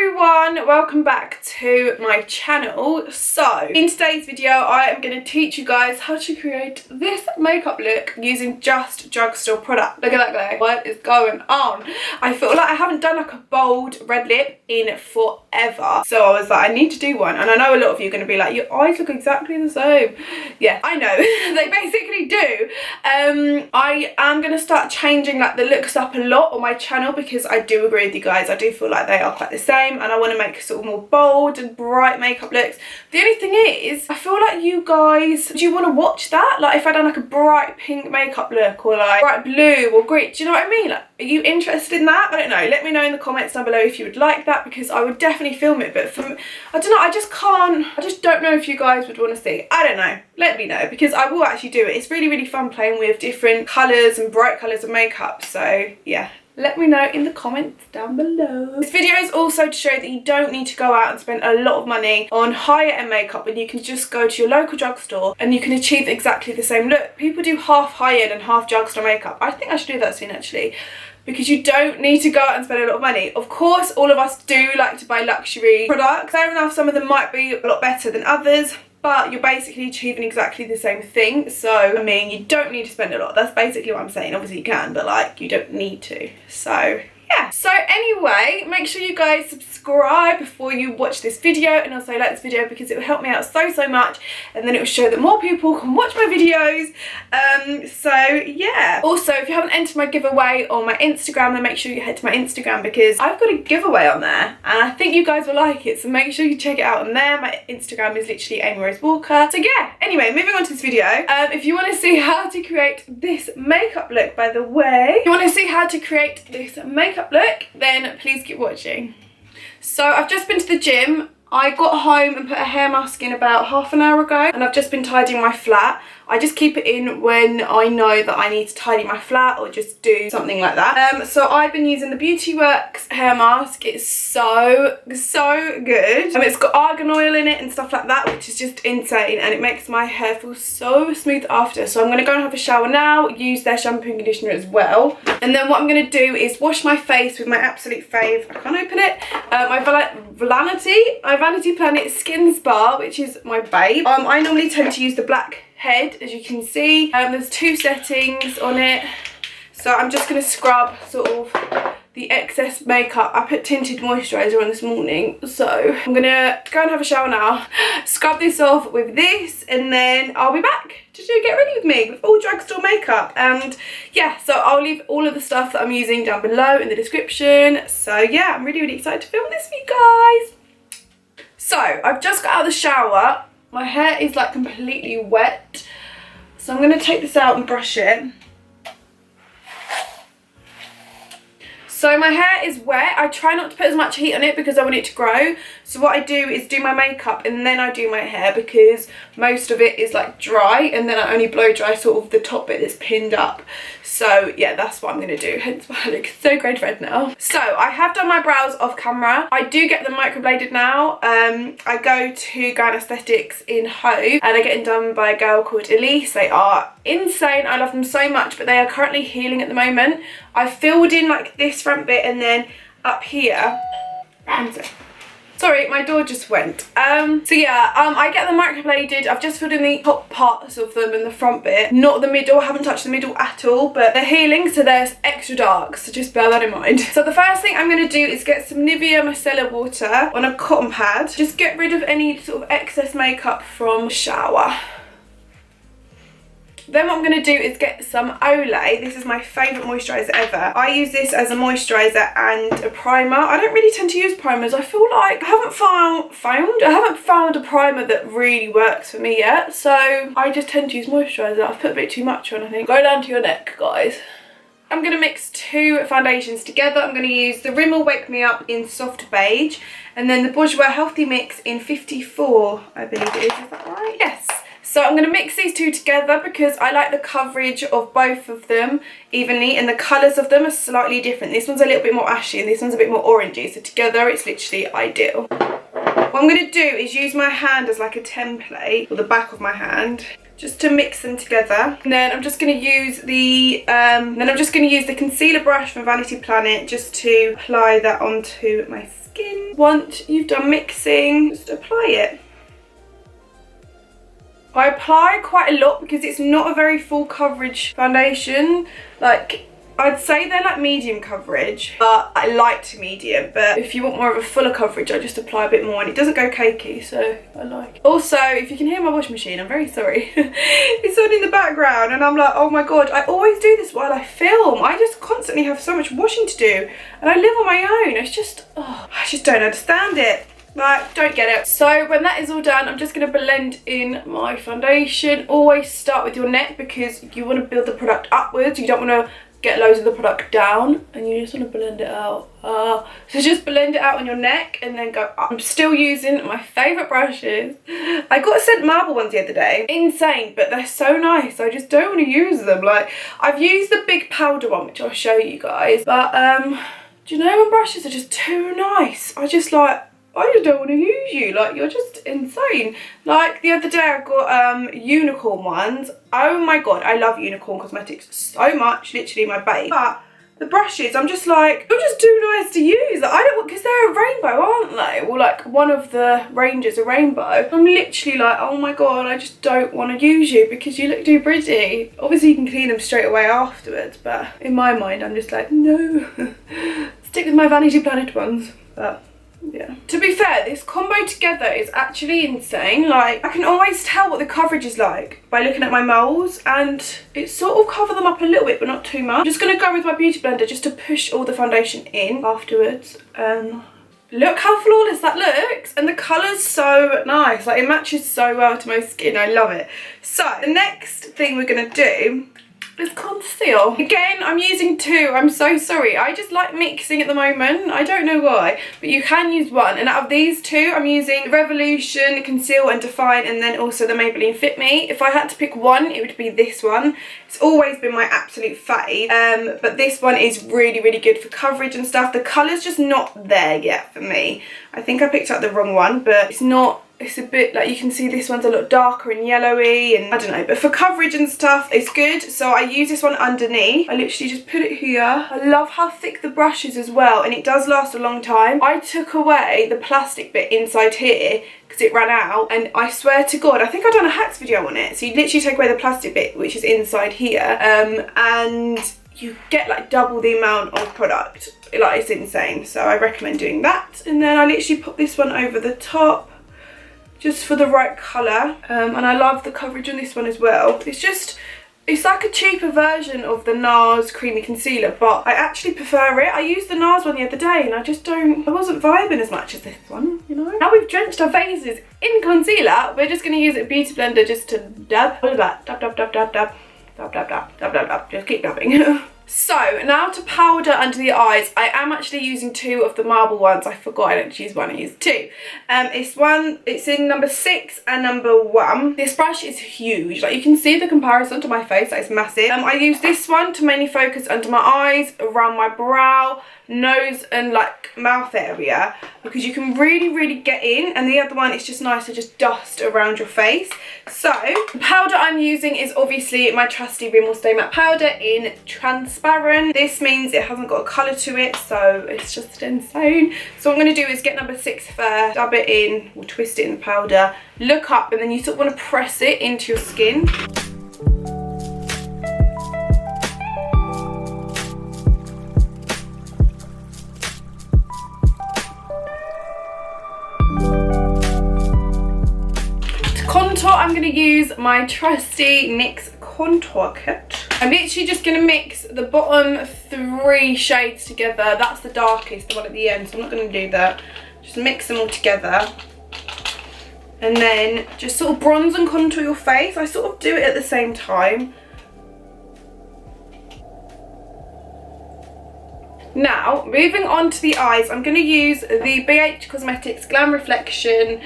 everyone, welcome back to my channel. So in today's video I am going to teach you guys how to create this makeup look using just drugstore product. Look at that glow. What is going on? I feel like I haven't done like a bold red lip in forever, so I was like, I need to do one. And I know a lot of you are going to be like, your eyes look exactly the same. Yeah, I know. They basically do. I am going to start changing like the looks up a lot on my channel because I do agree with you guys. I do feel like they are quite the same, and I want to make sort of more bold and bright makeup looks. The only thing is, I feel like you guys, do you want to watch that? Like if I done like a bright pink makeup look or like bright blue or green, do you know what I mean? Like, are you interested in that? I don't know. Let me know in the comments down below if you would like that, because I would definitely film it. But from, I don't know, I just don't know if you guys would want to see. I don't know. Let me know, because I will actually do it. It's really, really fun playing with different colours and bright colours of makeup. So yeah. Let me know in the comments down below. This video is also to show that you don't need to go out and spend a lot of money on higher end makeup when you can just go to your local drugstore and you can achieve exactly the same look. People do half high end and half drugstore makeup. I think I should do that soon actually, because you don't need to go out and spend a lot of money. Of course, all of us do like to buy luxury products. Fair enough, some of them might be a lot better than others, but you're basically achieving exactly the same thing. So I mean, you don't need to spend a lot. That's basically what I'm saying. Obviously you can, but like you don't need to. So yeah. So anyway, make sure you guys subscribe before you watch this video, and also like this video because it will help me out so much, and then it will show that more people can watch my videos. So yeah. Also, if you haven't entered my giveaway on my Instagram, then make sure you head to my Instagram, because I've got a giveaway on there and I think you guys will like it, so make sure you check it out on there. My Instagram is literally amyrose walker. So yeah, anyway, moving on to this video. If you want to see how to create this makeup look, by the way, if you want to see how to create this makeup look, then please keep watching. So I've just been to the gym. I got home and put a hair mask in about half an hour ago, and I've just been tidying my flat. I just keep it in when I know that I need to tidy my flat or just do something like that. So I've been using the Beauty Works hair mask. It's so good. It's got argan oil in it and stuff like that, which is just insane, and it makes my hair feel so smooth after. So I'm going to go and have a shower now, use their shampoo and conditioner as well. And then what I'm going to do is wash my face with my absolute fave. I can't open it. My Vanity Planet Skin Spa, which is my babe. I normally tend to use the black head, as you can see. There's two settings on it, so I'm just going to scrub sort of the excess makeup. I put tinted moisturiser on this morning, so I'm going to go and have a shower now, scrub this off with this, and then I'll be back to get ready with me with all drugstore makeup. And yeah, so I'll leave all of the stuff that I'm using down below in the description. So yeah, I'm really excited to film this for you guys. So I've just got out of the shower. My hair is like completely wet, so I'm going to take this out and brush it. So my hair is wet. I try not to put as much heat on it because I want it to grow. So what I do is do my makeup and then I do my hair, because most of it is like dry, and then I only blow dry sort of the top bit that's pinned up. So yeah, that's what I'm going to do. Hence why I look so great red now. So I have done my brows off camera. I do get them microbladed now. I go to Gown Aesthetics in Hove, and I get them done by a girl called Elise. They are insane. I love them so much, but they are currently healing at the moment. I filled in like this front bit, and then up here, sorry, my door just went. So yeah, I get them microbladed. I've just filled in the top parts of them in the front bit, not the middle. I haven't touched the middle at all, but they're healing, so they're extra dark, so just bear that in mind. So the first thing I'm going to do is get some Nivea micellar water on a cotton pad. Just get rid of any sort of excess makeup from the shower. Then what I'm going to do is get some Olay. This is my favourite moisturiser ever. I use this as a moisturiser and a primer. I don't really tend to use primers. I feel like I haven't found a primer that really works for me yet. So I just tend to use moisturiser. I've put a bit too much on, I think. Go down to your neck, guys. I'm going to mix two foundations together. I'm going to use the Rimmel Wake Me Up in Soft Beige, and then the Bourjois Healthy Mix in 54, I believe it is. Is that right? Yes. So I'm going to mix these two together because I like the coverage of both of them evenly, and the colours of them are slightly different. This one's a little bit more ashy and this one's a bit more orangey, so together it's literally ideal. What I'm going to do is use my hand as like a template, or the back of my hand, just to mix them together. And then I'm just going to use the concealer brush from Vanity Planet just to apply that onto my skin. Once you've done mixing, just apply it. I apply quite a lot because it's not a very full coverage foundation. Like, I'd say they're like medium coverage, but I like to medium. But if you want more of a fuller coverage, I just apply a bit more, and it doesn't go cakey, so I like it. Also, if you can hear my washing machine, I'm very sorry. It's on in the background, and I'm like, oh my god, I always do this while I film. I just constantly have so much washing to do, and I live on my own. It's just, oh, I just don't understand it. Like, don't get it. So when that is all done, I'm just going to blend in my foundation. Always start with your neck because you want to build the product upwards. You don't want to get loads of the product down, and you just want to blend it out. So just blend it out on your neck and then go up. I'm still using my favourite brushes. I got sent marble ones the other day. Insane, but they're so nice. I just don't want to use them. Like, I've used the big powder one, which I'll show you guys. But do you know when brushes are just too nice? I just don't want to use you. Like, you're just insane. Like, the other day I got unicorn ones. Oh my god, I love unicorn cosmetics so much. Literally my babe. But the brushes, I'm just like, you're just too nice to use. Like, I don't want, because they're a rainbow, aren't they? Well, like, one of the ranges a rainbow. I'm literally like, oh my god, I just don't want to use you because you look too pretty. Obviously you can clean them straight away afterwards, but in my mind I'm just like, no. Stick with my Vanity Planet ones. But yeah. To be fair, this combo together is actually insane. Like, I can always tell what the coverage is like by looking at my moles, and it sort of cover them up a little bit, but not too much. I'm just going to go with my beauty blender just to push all the foundation in afterwards. Look how flawless that looks, and the colour's so nice. Like, it matches so well to my skin. I love it. So the next thing we're going to do is conceal. Again, I'm using two. I'm so sorry. I just like mixing at the moment. I don't know why, but you can use one. And out of these two, I'm using Revolution, Conceal and Define, and then also the Maybelline Fit Me. If I had to pick one, it would be this one. It's always been my absolute fave. But this one is really, really good for coverage and stuff. The colour's just not there yet for me. I think I picked up the wrong one, but it's not. It's a bit, like, you can see this one's a lot darker and yellowy, and I don't know, but for coverage and stuff it's good. So I use this one underneath. I literally just put it here. I love how thick the brush is as well, and it does last a long time. I took away the plastic bit inside here because it ran out, and I swear to god, I think I've done a hacks video on it. So you literally take away the plastic bit which is inside here, and you get like double the amount of product. Like, it's insane. So I recommend doing that. And then I literally put this one over the top just for the right colour, and I love the coverage on this one as well. It's like a cheaper version of the NARS Creamy Concealer, but I actually prefer it. I used the NARS one the other day and I wasn't vibing as much as this one, you know. Now we've drenched our faces in concealer, we're just going to use a beauty blender just to dab all of that. Dab, dab, dab, dab, dab, dab, dab, dab, dab, dab, dab. Just keep dabbing. So now to powder under the eyes. I am actually using two of the marble ones. I forgot I don't use one, I use two. It's in number 6 and number 1. This brush is huge. Like, you can see the comparison to my face, that is massive. I use this one to mainly focus under my eyes, around my brow, nose and like mouth area, because you can really, really get in, and the other one is just nice to just dust around your face. So the powder I'm using is obviously my trusty Rimmel Stay Matte powder in transparent. This means it hasn't got a colour to it, so it's just insane. So what I'm going to do is get number 6 first, dab it in, or twist it in the powder, look up, and then you sort of want to press it into your skin. I'm going to use my trusty NYX contour kit. I'm literally just going to mix the bottom 3 shades together. That's the darkest, the one at the end, so I'm not going to do that. Just mix them all together. And then just sort of bronze and contour your face. I sort of do it at the same time. Now, moving on to the eyes, I'm going to use the BH Cosmetics Glam Reflection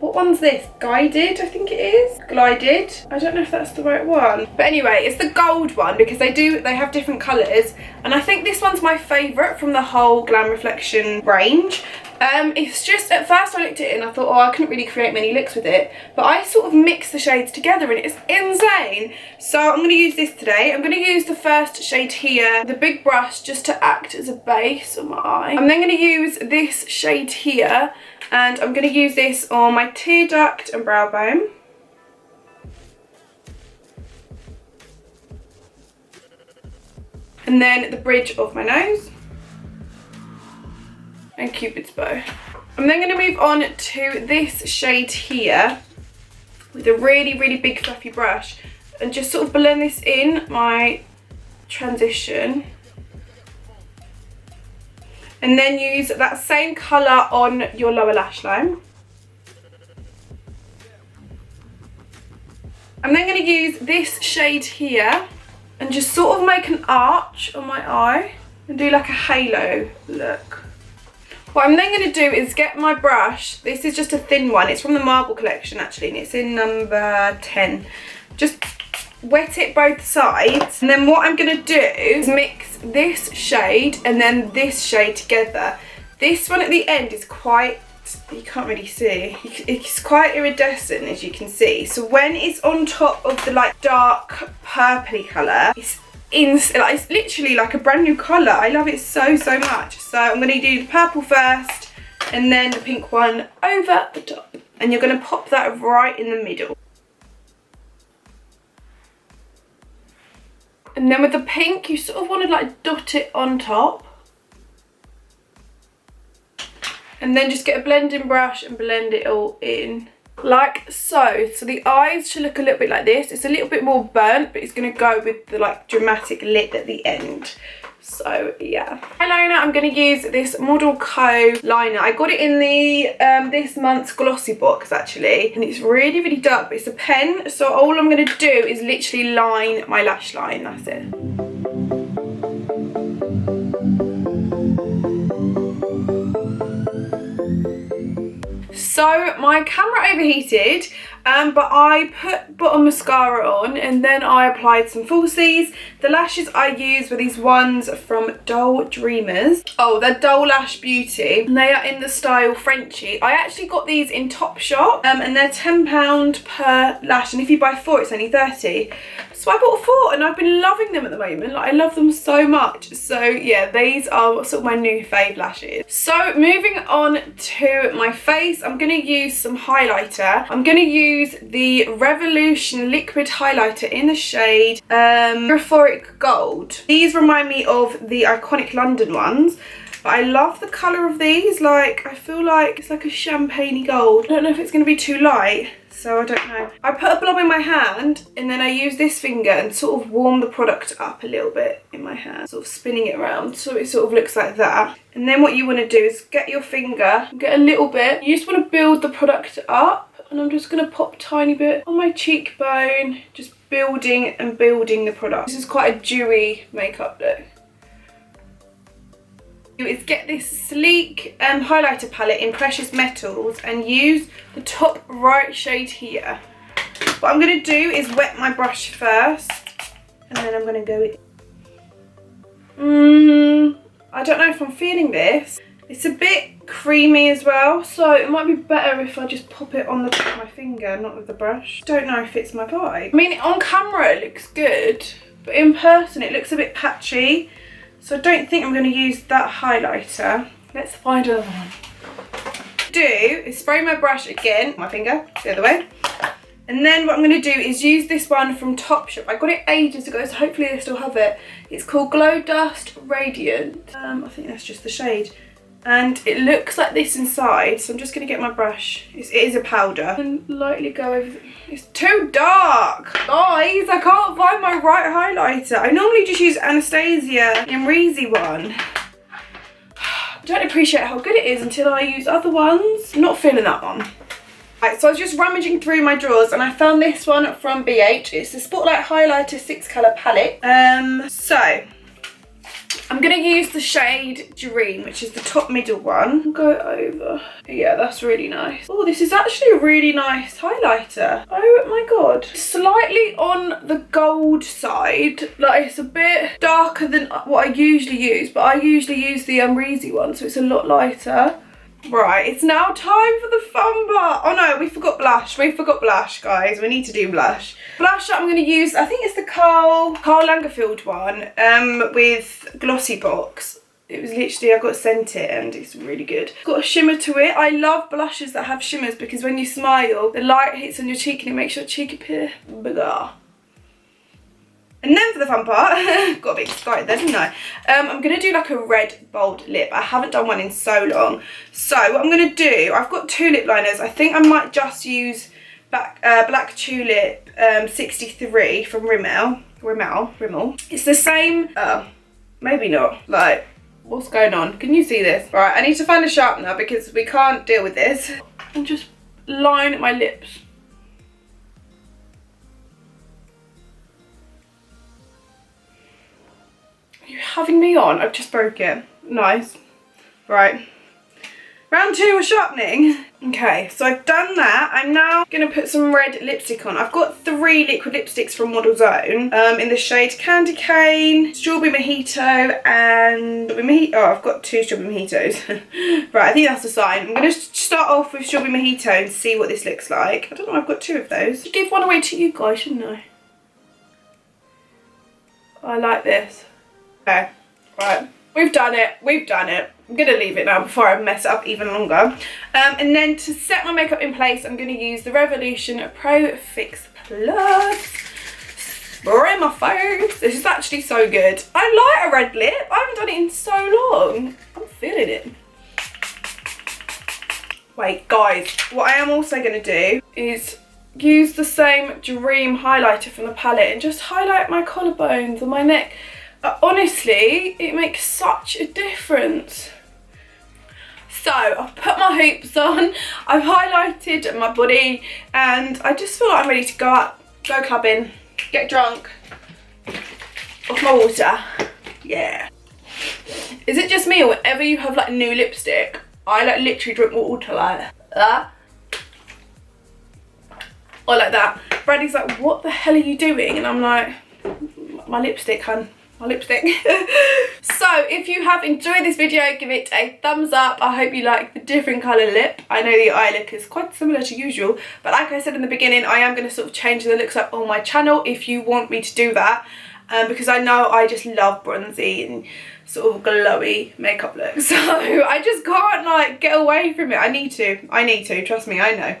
What one's this? Guided, I think it is. Glided. I don't know if that's the right one. But anyway, it's the gold one because they have different colours. And I think this one's my favourite from the whole Glam Reflection range. It's just, at first I looked at it and I thought, oh, I couldn't really create many looks with it. But I sort of mix the shades together and it's insane. So I'm going to use this today. I'm going to use the first shade here, the big brush, just to act as a base on my eye. I'm then going to use this shade here. And I'm going to use this on my tear duct and brow bone. And then the bridge of my nose. And Cupid's bow. I'm then going to move on to this shade here with a really, really big fluffy brush and just sort of blend this in my transition. And then use that same colour on your lower lash line. I'm then going to use this shade here and just sort of make an arch on my eye and do like a halo look. What I'm then going to do is get my brush. This is just a thin one. It's from the Marble collection actually, and it's in number 10. Just wet it both sides, and then what I'm going to do is mix this shade and then this shade together. This one at the end is quite, you can't really see, it's quite iridescent as you can see. So when it's on top of the like dark purpley colour, it's literally like a brand new colour. I love it so, so much. So I'm going to do the purple first and then the pink one over the top. And you're going to pop that right in the middle. And then with the pink, you sort of want to like dot it on top. And then just get a blending brush and blend it all in. Like so. So the eyes should look a little bit like this. It's a little bit more burnt, but it's going to go with the like dramatic lip at the end. So yeah. Eyeliner, I'm going to use this Model Co liner. I got it in the this month's glossy box actually, and it's really, really dark, but it's a pen. So all I'm going to do is literally line my lash line. That's it. So my camera overheated, but I put bottom mascara on and then I applied some falsies. The lashes I used were these ones from Doll Dreamers. Oh, they're Doll Lash Beauty. And they are in the style Frenchie. I actually got these in Topshop, and they're £10 per lash. And if you buy 4, it's only 30. So I bought 4 and I've been loving them at the moment. Like, I love them so much. So yeah, these are sort of my new fave lashes. So moving on to my face, I'm going to use some highlighter. I'm going to use the Revolution liquid highlighter in the shade Euphoric Gold. These remind me of the iconic London ones. But I love the colour of these. Like, I feel like it's like a champagne-y gold. I don't know if it's going to be too light. So I don't know. I put a blob in my hand and then I use this finger and sort of warm the product up a little bit in my hand. Sort of spinning it around so it sort of looks like that. And then what you want to do is get your finger, get a little bit. You just want to build the product up. And I'm just going to pop a tiny bit on my cheekbone. Just building and building the product. This is quite a dewy makeup look. Is get this sleek highlighter palette in Precious Metals and use the top right shade here. What I'm going to do is wet my brush first and then I'm going to go in. I don't know if I'm feeling this. It's a bit creamy as well, so it might be better if I just pop it on the top of my finger, not with the brush. Don't know if it's my vibe. I mean, on camera it looks good, but in person it looks a bit patchy. So I don't think I'm going to use that highlighter. Let's find another one. What I do is spray my brush again, my finger, the other way. And then what I'm going to do is use this one from Topshop. I got it ages ago, so hopefully they still have it. It's called Glow Dust Radiant. I think that's just the shade. And it looks like this inside, so I'm just going to get my brush. It is a powder. And lightly go over. It's too dark. Guys, I can't find my right highlighter. I normally just use Anastasia Amyrose one. I don't appreciate how good it is until I use other ones. I'm not feeling that one. Right, so I was just rummaging through my drawers and I found this one from BH. It's the Spotlight Highlighter 6 colour palette. So I'm going to use the shade Dream, which is the top middle one. Go over. Yeah, that's really nice. Oh, this is actually a really nice highlighter. Oh my god. Slightly on the gold side. Like, it's a bit darker than what I usually use, but I usually use the amyrose one, so it's a lot lighter. Right, it's now time for the fun part. Oh no, we forgot blush. We forgot blush, guys. We need to do blush. Blush I'm going to use, I think it's the Karl Lagerfeld one with Glossy Box. It was literally, I got sent it and it's really good. It's got a shimmer to it. I love blushes that have shimmers because when you smile, the light hits on your cheek and it makes your cheek appear bigger. And then for the fun part, got a bit excited there, didn't I? I'm going to do like a red bold lip. I haven't done one in so long. So what I'm going to do, I've got 2 lip liners. I think I might just use Black Tulip 63 from Rimmel. It's the same, maybe not. Like, what's going on? Can you see this? Right, I need to find a sharpener because we can't deal with this. And just line my lips. You're having me on? I've just broke it. Nice. Right. Round 2 of sharpening. Okay, so I've done that. I'm now going to put some red lipstick on. I've got 3 liquid lipsticks from Model Zone in the shade Candy Cane, Strawberry Mojito, and... Oh, I've got 2 Strawberry Mojitos. Right, I think that's a sign. I'm going to start off with Strawberry Mojito and see what this looks like. I don't know, I've got 2 of those. I'd give one away to you guys, shouldn't I? I like this. Okay, right, we've done it. I'm going to leave it now before I mess it up even longer. And then to set my makeup in place, I'm going to use the Revolution Pro Fix Plus. Spray my face. This is actually so good. I like a red lip. I haven't done it in so long. I'm feeling it. Wait, guys, what I am also going to do is use the same Dream highlighter from the palette and just highlight my collarbones and my neck. Honestly, it makes such a difference. So I've put my hoops on, I've highlighted my body, and I just feel like I'm ready to go out, go clubbing, get drunk, off my water. Yeah. Is it just me, or whenever you have like new lipstick, I like literally drink water like that? Or like that. Brady's like, what the hell are you doing? And I'm like, my lipstick, hun. My lipstick. So if you have enjoyed this video, give it a thumbs up. I hope you like the different colour lip. I know the eye look is quite similar to usual, but like I said in the beginning, I am going to sort of change the looks up on my channel if you want me to do that, because I know I just love bronzy and sort of glowy makeup looks, so I just can't like get away from it. I need to, trust me, I know.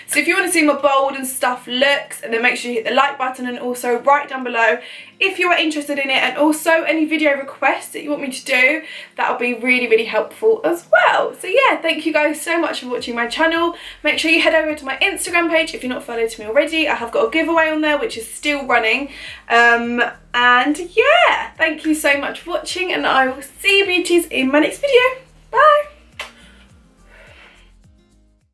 So if you want to see my bold and stuff looks, and then make sure you hit the like button, and also write down below if you are interested in it, and also any video requests that you want me to do. That'll be really, really helpful as well. So yeah, thank you guys so much for watching my channel. Make sure you head over to my Instagram page if you're not followed me already. I have got a giveaway on there which is still running, and yeah, thank you so much for watching, and I will see you beauties in my next video.